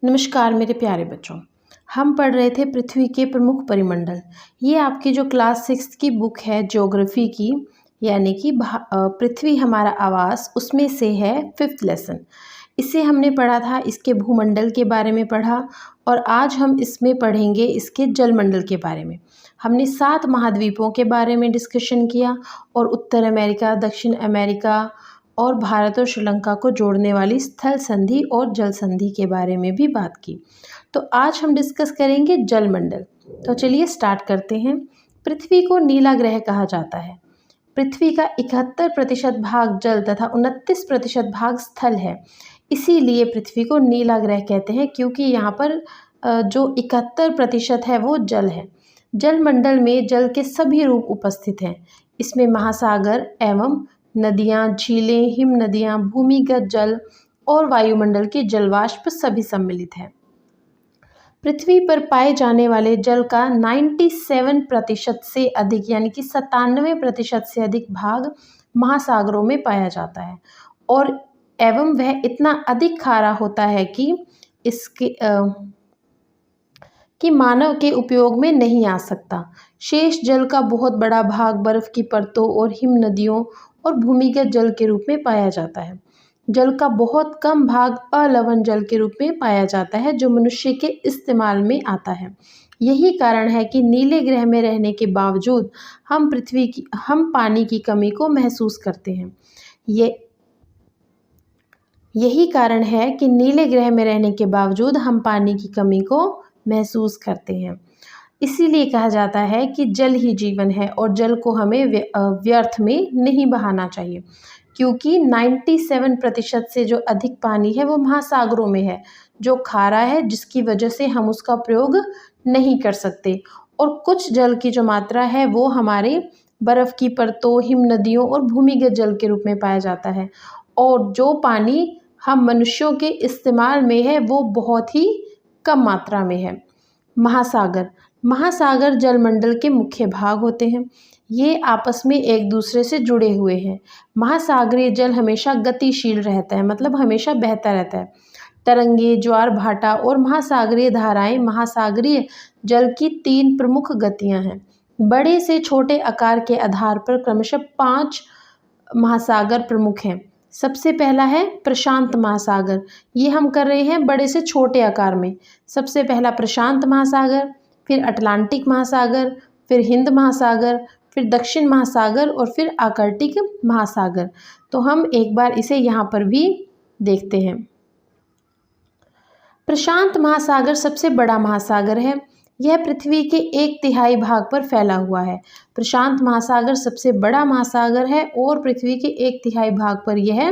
नमस्कार मेरे प्यारे बच्चों। हम पढ़ रहे थे पृथ्वी के प्रमुख परिमंडल। ये आपकी जो क्लास 6 की बुक है ज्योग्राफी की, यानी कि पृथ्वी हमारा आवास, उसमें से है 5th लेसन। इसे हमने पढ़ा था, इसके भूमंडल के बारे में पढ़ा और आज हम इसमें पढ़ेंगे इसके जलमंडल के बारे में। हमने 7 महाद्वीपों के बारे में डिस्कशन किया और उत्तर अमेरिका, दक्षिण अमेरिका और भारत और श्रीलंका को जोड़ने वाली स्थल संधि और जल संधि के बारे में भी बात की। तो आज हम डिस्कस करेंगे जलमंडल। तो चलिए स्टार्ट करते हैं। पृथ्वी को नीला ग्रह कहा जाता है। पृथ्वी का 71% भाग जल तथा 29% भाग स्थल है। इसीलिए पृथ्वी को नीला ग्रह कहते हैं, क्योंकि यहाँ पर जो 71% है वो जल है। जलमंडल में जल के सभी रूप उपस्थित हैं। इसमें महासागर एवं नदियाँ, झीलें, हिम नदियाँ, भूमिगत जल और वायुमंडल की जलवाष्प सभी सम्मिलित हैं। पृथ्वी पर पाए जाने वाले जल का 97% से अधिक, यानी कि 97% से अधिक भाग महासागरों में पाया जाता है और एवं वह इतना अधिक खारा होता है कि मानव के उपयोग में नहीं आ सकता। शेष जल का बहुत बड़ा भाग बर्फ की परतों और हिम नदियों और भूमिगत जल के रूप में पाया जाता है। जल का बहुत कम भाग अलवण जल के रूप में पाया जाता है, जो मनुष्य के इस्तेमाल में आता है। यही कारण है कि नीले ग्रह में रहने के बावजूद हम पानी की कमी को महसूस करते हैं। यही कारण है कि नीले ग्रह में रहने के बावजूद हम पानी की कमी को महसूस करते हैं। इसीलिए कहा जाता है कि जल ही जीवन है और जल को हमें व्यर्थ में नहीं बहाना चाहिए, क्योंकि 97% से जो अधिक पानी है वो महासागरों में है, जो खारा है, जिसकी वजह से हम उसका प्रयोग नहीं कर सकते। और कुछ जल की जो मात्रा है वो हमारे बर्फ़ की परतों, हिम नदियों और भूमिगत जल के रूप में पाया जाता है। और जो पानी हम मनुष्यों के इस्तेमाल में है वो बहुत ही कम मात्रा में है। महासागर जलमंडल के मुख्य भाग होते हैं। ये आपस में एक दूसरे से जुड़े हुए हैं। महासागरीय जल हमेशा गतिशील रहता है, मतलब हमेशा बहता रहता है। तरंगे, ज्वार भाटा और महासागरीय धाराएं महासागरीय जल की 3 प्रमुख गतियां हैं। बड़े से छोटे आकार के आधार पर क्रमशः 5 महासागर प्रमुख हैं। सबसे पहला है प्रशांत महासागर। ये हम कर रहे हैं बड़े से छोटे आकार में। सबसे पहला प्रशांत महासागर, फिर अटलांटिक महासागर, फिर हिंद महासागर, फिर दक्षिण महासागर और फिर आर्कटिक महासागर। तो हम एक बार इसे यहाँ पर भी देखते हैं। प्रशांत महासागर सबसे बड़ा महासागर है। यह पृथ्वी के 1/3 भाग पर फैला हुआ है। प्रशांत महासागर सबसे बड़ा महासागर है और पृथ्वी के 1/3 भाग पर यह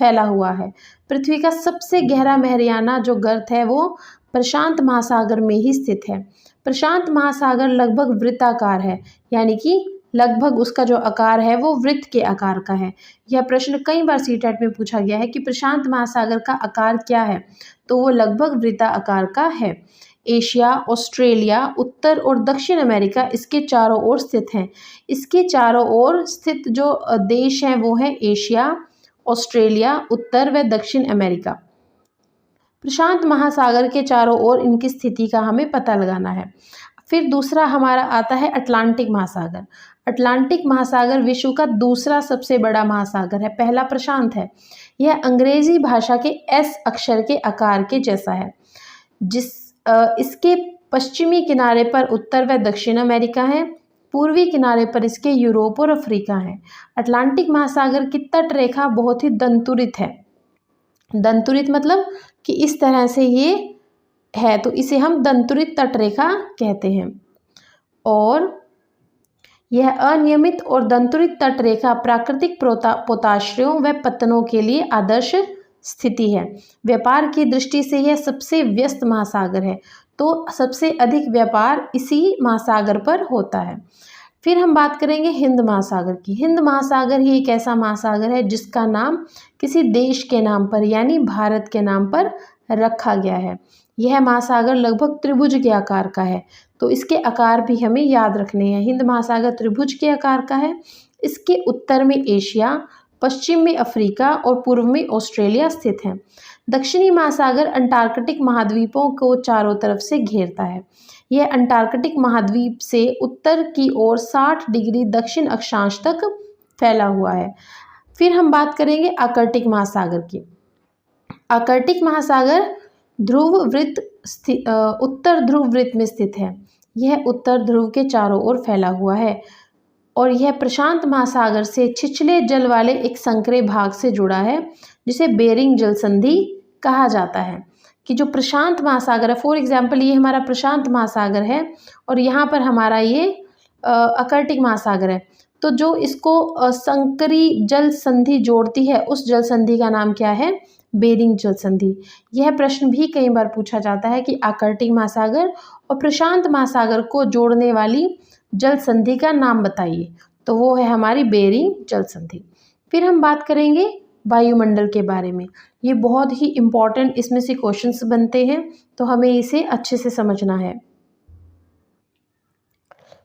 फैला हुआ है। पृथ्वी का सबसे गहरा महरियाना जो गर्त है वो प्रशांत महासागर में ही स्थित है। प्रशांत महासागर लगभग वृत्ताकार है, यानी कि लगभग उसका जो आकार है वो वृत्त के आकार का है। यह प्रश्न कई बार सीटेट में पूछा गया है कि प्रशांत महासागर का आकार क्या है, तो वो लगभग वृत्ताकार का है। एशिया, ऑस्ट्रेलिया, उत्तर और दक्षिण अमेरिका इसके चारों ओर स्थित हैं। इसके चारों ओर स्थित जो देश हैं वो है एशिया, ऑस्ट्रेलिया, उत्तर व दक्षिण अमेरिका। प्रशांत महासागर के चारों ओर इनकी स्थिति का हमें पता लगाना है। फिर दूसरा हमारा आता है अटलांटिक महासागर। अटलांटिक महासागर विश्व का दूसरा सबसे बड़ा महासागर है। पहला प्रशांत है। यह अंग्रेजी भाषा के एस अक्षर के आकार के जैसा है। इसके पश्चिमी किनारे पर उत्तर व दक्षिण अमेरिका है। पूर्वी किनारे पर इसके यूरोप और अफ्रीका है। अटलांटिक महासागर की तट रेखा बहुत ही दंतुरित है। दंतुरित मतलब कि इस तरह से ये है, तो इसे हम दंतुरित तट रेखा कहते हैं। और यह अनियमित और दंतुरित तट रेखा प्राकृतिक पोताश्रयों व पतनों के लिए आदर्श स्थिति है। व्यापार की दृष्टि से यह सबसे व्यस्त महासागर है, तो सबसे अधिक व्यापार इसी महासागर पर होता है। फिर हम बात करेंगे हिंद महासागर की। हिंद महासागर ही एक ऐसा महासागर है जिसका नाम किसी देश के नाम पर, यानी भारत के नाम पर रखा गया है। यह महासागर लगभग त्रिभुज के आकार का है, तो इसके आकार भी हमें याद रखने हैं। हिंद महासागर त्रिभुज के आकार का है। इसके उत्तर में एशिया, पश्चिम में अफ्रीका और पूर्व में ऑस्ट्रेलिया स्थित हैं। दक्षिणी महासागर अंटार्कटिक महाद्वीपों को चारों तरफ से घेरता है। यह अंटार्कटिक महाद्वीप से उत्तर की ओर 60 डिग्री दक्षिण अक्षांश तक फैला हुआ है। फिर हम बात करेंगे आर्कटिक महासागर की। आर्कटिक महासागर उत्तर ध्रुव वृत्त में स्थित है। यह उत्तर ध्रुव के चारों ओर फैला हुआ है और यह प्रशांत महासागर से छिछले जल वाले एक संकरे भाग से जुड़ा है, जिसे बेरिंग जल संधि कहा जाता है। कि जो प्रशांत महासागर है, फॉर एग्जाम्पल ये हमारा प्रशांत महासागर है और यहाँ पर हमारा ये आर्कटिक महासागर है, तो जो इसको संकरी जल संधि जोड़ती है उस जल संधि का नाम क्या है? बेरिंग जल संधि। यह प्रश्न भी कई बार पूछा जाता है कि आर्कटिक महासागर और प्रशांत महासागर को जोड़ने वाली जल संधि का नाम बताइए, तो वो है हमारी बेरिंग जल संधि। फिर हम बात करेंगे वायुमंडल के बारे में। ये बहुत ही इम्पॉर्टेंट इसमें से क्वेश्चंस बनते हैं, तो हमें इसे अच्छे से समझना है।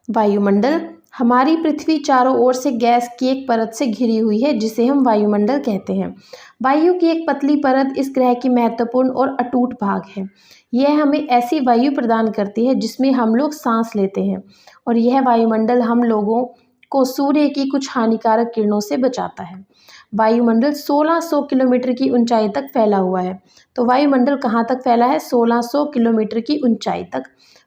वायुमंडल, हमारी पृथ्वी चारों ओर से गैस की एक परत से घिरी हुई है जिसे हम वायुमंडल कहते हैं। वायु की एक पतली परत इस ग्रह की महत्वपूर्ण और अटूट भाग है। यह हमें ऐसी वायु प्रदान करती है जिसमें हम लोग सांस लेते हैं और यह वायुमंडल हम लोगों को सूर्य की कुछ हानिकारक किरणों से बचाता है। वायुमंडल 1600 किलोमीटर की ऊंचाई तक फैला हुआ है। तो वायुमंडल कहाँ तक फैला है? 1600 किलोमीटर की ऊंचाई तक।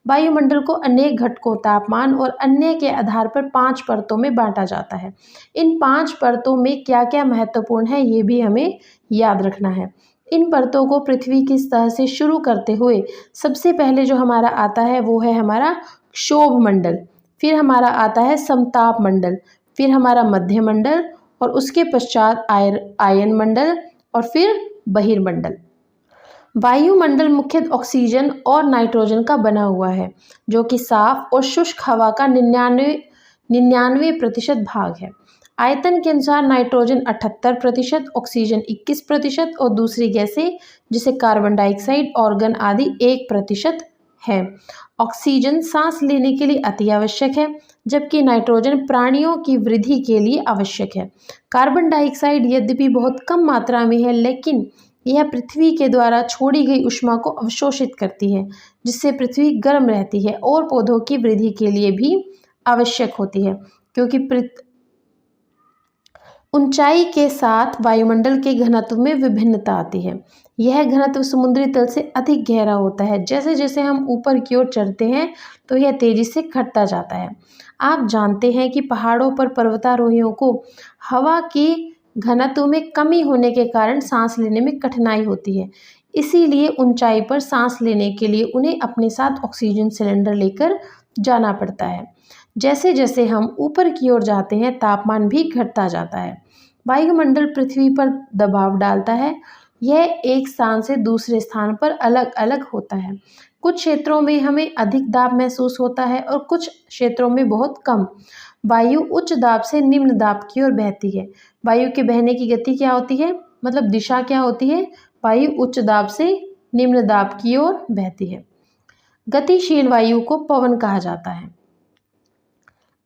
वायुमंडल को अनेक घटकों, तापमान और अन्य के आधार पर 5 परतों में बांटा जाता है। इन 5 परतों में क्या क्या महत्वपूर्ण है ये भी हमें याद रखना है। इन परतों को पृथ्वी की सतह से शुरू करते हुए सबसे पहले जो हमारा आता है वो है हमारा क्षोभ मंडल, फिर हमारा आता है समताप मंडल, फिर हमारा मध्य मंडल और उसके पश्चात आयन मंडल और फिर बहिर्मंडल। वायुमंडल मुख्यतः ऑक्सीजन और नाइट्रोजन का बना हुआ है, जो कि साफ और शुष्क हवा का 99% भाग है। आयतन के अनुसार नाइट्रोजन 78%, ऑक्सीजन 21% और दूसरी गैसें जैसे कार्बन डाइऑक्साइड, ऑर्गन आदि 1% है। ऑक्सीजन सांस लेने के लिए अति आवश्यक है, जबकि नाइट्रोजन प्राणियों की वृद्धि के लिए आवश्यक है। कार्बन डाइऑक्साइड यद्यपि बहुत कम मात्रा में है, लेकिन यह पृथ्वी के द्वारा छोड़ी गई ऊष्मा को अवशोषित करती है, जिससे पृथ्वी गर्म रहती है और पौधों की वृद्धि के लिए भी आवश्यक होती है। क्योंकि ऊंचाई के साथ वायुमंडल के घनत्व में विभिन्नता आती है। यह घनत्व समुद्री तल से अधिक गहरा होता है। जैसे जैसे हम ऊपर की ओर चढ़ते हैं तो यह तेजी से घटता जाता है। आप जानते हैं कि पहाड़ों पर पर्वतारोहियों को हवा की घनत्व में कमी होने के कारण सांस लेने में कठिनाई होती है। इसीलिए ऊंचाई पर सांस लेने के लिए उन्हें अपने साथ ऑक्सीजन सिलेंडर लेकर जाना पड़ता है। जैसे जैसे हम ऊपर की ओर जाते हैं तापमान भी घटता जाता है। वायुमंडल पृथ्वी पर दबाव डालता है। यह एक स्थान से दूसरे स्थान पर अलग अलग होता है। कुछ क्षेत्रों में हमें अधिक दाब महसूस होता है और कुछ क्षेत्रों में बहुत कम। वायु उच्च दाब से निम्न दाब की ओर बहती है। वायु के बहने की गति क्या होती है, मतलब दिशा क्या होती है? वायु उच्च दाब से निम्न दाब की ओर बहती है। गतिशील वायु को पवन कहा जाता है।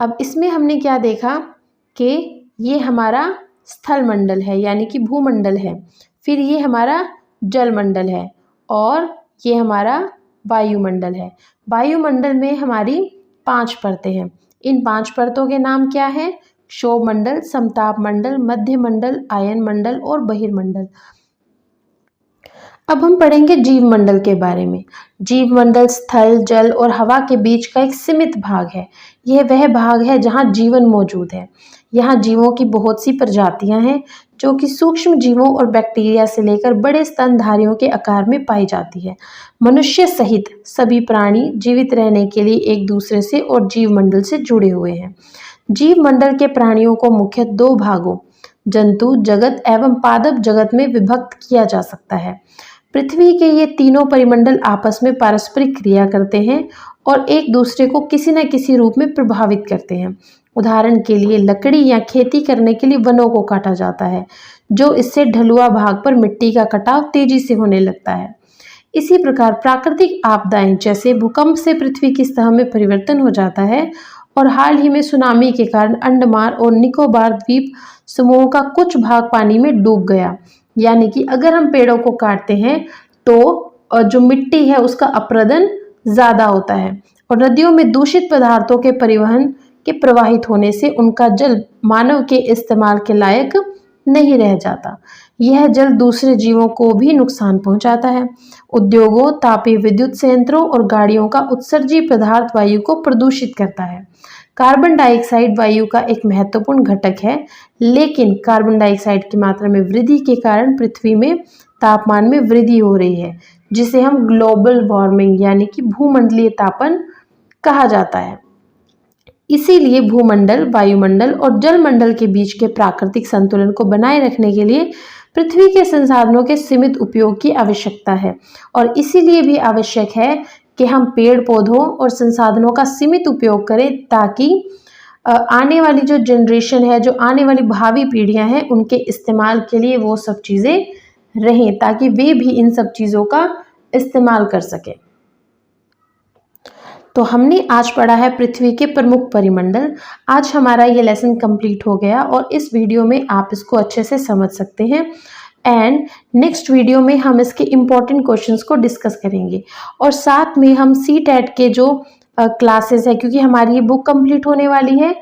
अब इसमें हमने क्या देखा कि ये हमारा स्थल मंडल है, यानी कि भूमंडल है, फिर ये हमारा जलमंडल है और ये हमारा वायुमंडल है। वायुमंडल में हमारी 5 परतें हैं। इन 5 परतों के नाम क्या है? क्षोभ मंडल, समताप मंडल, मध्य मंडल, आयन मंडल और बहिर्मंडल। अब हम पढ़ेंगे जीव मंडल के बारे में। जीव मंडल स्थल, जल और हवा के बीच का एक सीमित भाग है। यह वह भाग है जहाँ जीवन मौजूद है। यहाँ जीवों की बहुत सी प्रजातियां हैं, जो कि सूक्ष्म जीवों और बैक्टीरिया से लेकर बड़े स्तनधारियों के आकार में पाई जाती है। मनुष्य सहित सभी प्राणी जीवित रहने के लिए एक दूसरे से और जीव मंडल से जुड़े हुए हैं। जीव मंडल के प्राणियों को मुख्य 2 भागों, जंतु जगत एवं पादप जगत में विभक्त किया जा सकता है। पृथ्वी के ये तीनों परिमंडल आपस में पारस्परिक क्रिया करते हैं और एक दूसरे को किसी न किसी रूप में प्रभावित करते हैं। उदाहरण के लिए लकड़ी या खेती करने के लिए वनों को काटा जाता है, जो इससे ढलुआ भाग पर मिट्टी का कटाव तेजी से होने लगता है। इसी प्रकार प्राकृतिक आपदाएं जैसे भूकंप से पृथ्वी की सतह में परिवर्तन हो जाता है और हाल ही में सुनामी के कारण अंडमान और निकोबार द्वीप समूह का कुछ भाग पानी में डूब गया। यानी कि अगर हम पेड़ों को काटते हैं तो जो मिट्टी है उसका अपरदन ज़्यादा होता है और नदियों में दूषित पदार्थों के परिवहन के प्रवाहित होने से उनका जल मानव के इस्तेमाल के लायक नहीं रह जाता। यह जल दूसरे जीवों को भी नुकसान पहुंचाता है। उद्योगों, तापीय विद्युत संयंत्रों और गाड़ियों का उत्सर्जी पदार्थ वायु को प्रदूषित करता है। कार्बन डाइऑक्साइड वायु का एक महत्वपूर्ण घटक है, लेकिन कार्बन डाइऑक्साइड की मात्रा में वृद्धि के कारण पृथ्वी में तापमान में वृद्धि हो रही है, जिसे हम ग्लोबल वार्मिंग यानी कि भूमंडलीय तापन कहा जाता है। इसीलिए भूमंडल, वायुमंडल और जलमंडल के बीच के प्राकृतिक संतुलन को बनाए रखने के लिए पृथ्वी के संसाधनों के सीमित उपयोग की आवश्यकता है और इसीलिए भी आवश्यक है कि हम पेड़ पौधों और संसाधनों का सीमित उपयोग करें, ताकि आने वाली जो जनरेशन है, जो आने वाली भावी पीढ़ियां हैं, उनके इस्तेमाल के लिए वो सब चीज़ें रहें, ताकि वे भी इन सब चीज़ों का इस्तेमाल कर सकें। तो हमने आज पढ़ा है पृथ्वी के प्रमुख परिमंडल। आज हमारा ये लेसन कंप्लीट हो गया और इस वीडियो में आप इसको अच्छे से समझ सकते हैं एंड नेक्स्ट वीडियो में हम इसके इम्पोर्टेंट क्वेश्चंस को डिस्कस करेंगे और साथ में हम CTET के जो क्लासेस है, क्योंकि हमारी ये बुक कंप्लीट होने वाली है,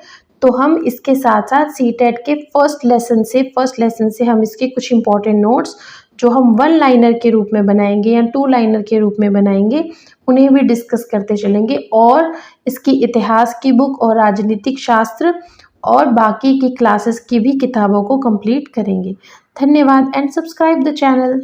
तो हम इसके साथ साथ CTET के फर्स्ट लेसन से हम इसके कुछ इम्पोर्टेंट नोट्स जो हम 1 लाइनर के रूप में बनाएंगे या 2 लाइनर के रूप में बनाएंगे, उन्हें भी डिस्कस करते चलेंगे और इसकी इतिहास की बुक और राजनीतिक शास्त्र और बाकी की क्लासेस की भी किताबों को कंप्लीट करेंगे। धन्यवाद एंड सब्सक्राइब द चैनल।